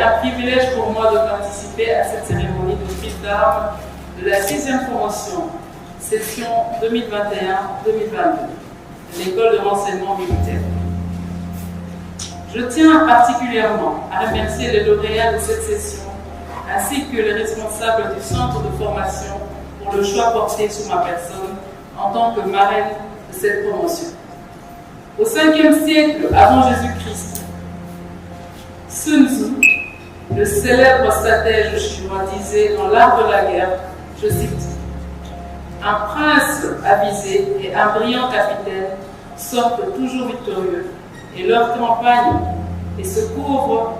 un privilège pour moi de participer à cette cérémonie de prise d'armes de la 6e promotion, session 2021-2022, de l'École de renseignement militaire. Je tiens particulièrement à remercier les lauréats de cette session, ainsi que les responsables du centre de formation pour le choix porté sur ma personne en tant que marraine de cette promotion. Au 5e siècle avant Jésus-Christ, Sun Tzu, le célèbre stratège chinois, disait dans l'art de la guerre, je cite, « Un prince avisé et un brillant capitaine sortent toujours victorieux, et leur campagne et se couvrent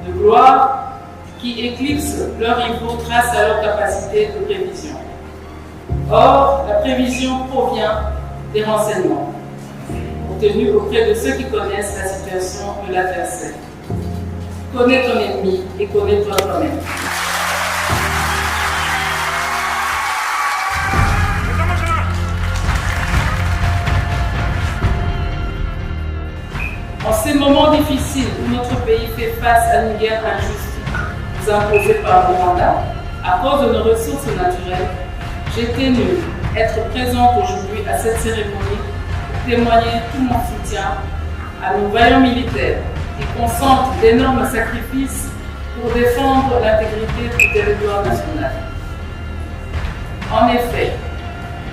de gloire qui éclipse leur rivaux grâce à leur capacité de prévision. Or, la prévision provient des renseignements obtenus auprès de ceux qui connaissent la situation de l'adversaire. Connais ton ennemi et connais-toi toi-même. En ces moments difficiles où notre pays fait face à une guerre injuste imposée par le mandat, à cause de nos ressources naturelles, j'ai tenu à être présente aujourd'hui à cette cérémonie pour témoigner tout mon soutien à nos vaillants militaires qui consentent d'énormes sacrifices pour défendre l'intégrité du territoire national. En effet,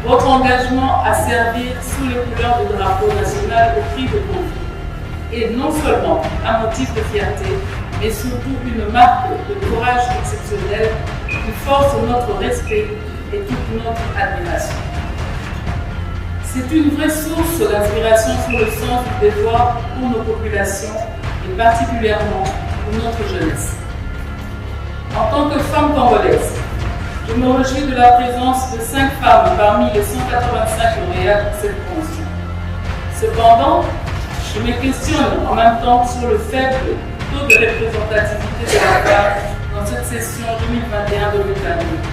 votre engagement à servir sous les couleurs du drapeau national au prix de conflit est non seulement un motif de fierté, mais surtout une marque de courage exceptionnel qui force notre respect et toute notre admiration. C'est une vraie source d'inspiration sur le sens du devoir pour nos populations et particulièrement pour notre jeunesse. En tant que femme congolaise, je me réjouis de la présence de 5 femmes parmi les 185 lauréats de cette promotion. Cependant, je me questionne en même temps sur le faible taux de représentativité de la femme dans cette session 2021-2022,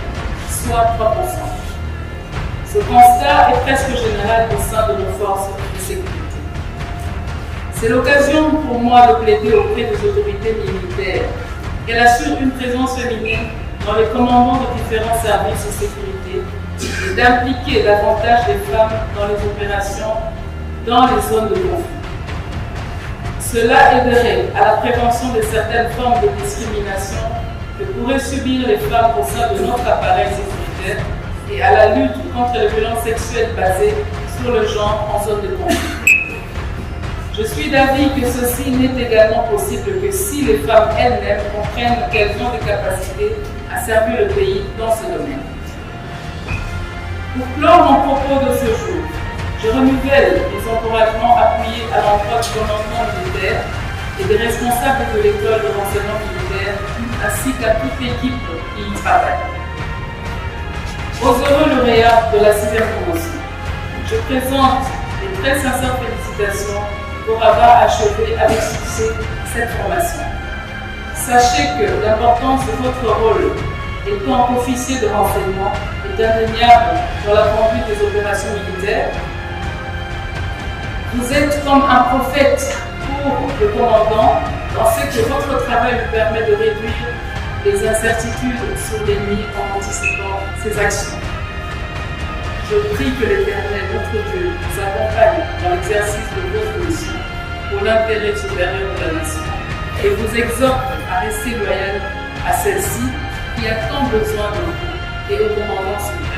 soit 3%. Ce constat est presque général au sein de nos forces de sécurité. C'est l'occasion pour moi de plaider auprès des autorités militaires qu'elles assurent une présence féminine dans les commandements de différents services de sécurité et d'impliquer davantage les femmes dans les opérations dans les zones de conflit. Cela aiderait à la prévention de certaines formes de discrimination que pourraient subir les femmes au sein de notre appareil sécuritaire et à la lutte contre les violences sexuelles basées sur le genre en zone de conflit. Je suis d'avis que ceci n'est également possible que si les femmes elles-mêmes comprennent qu'elles ont des capacités à servir le pays dans ce domaine. Pour clore mon propos de ce jour, je renouvelle les encouragements appuyés à l'endroit du commandement militaire et des responsables de l'école de renseignement militaire, ainsi qu'à toute l'équipe qui y travaille. Aux heureux lauréats de la 6e promotion, je présente les très sincères félicitations pour avoir achevé avec succès cette formation. Sachez que l'importance de votre rôle étant qu'officier de renseignement est indéniable dans la conduite des opérations militaires. Vous êtes comme un prophète pour le commandant dans ce que votre travail lui permet de réduire les incertitudes sur l'ennemi en anticipant ses actions. Je prie que l'Éternel, notre Dieu, vous accompagne dans l'exercice de votre mission pour l'intérêt supérieur de la nation et vous exhorte à rester loyal à celle-ci qui a tant besoin de vous et au commandant suivant.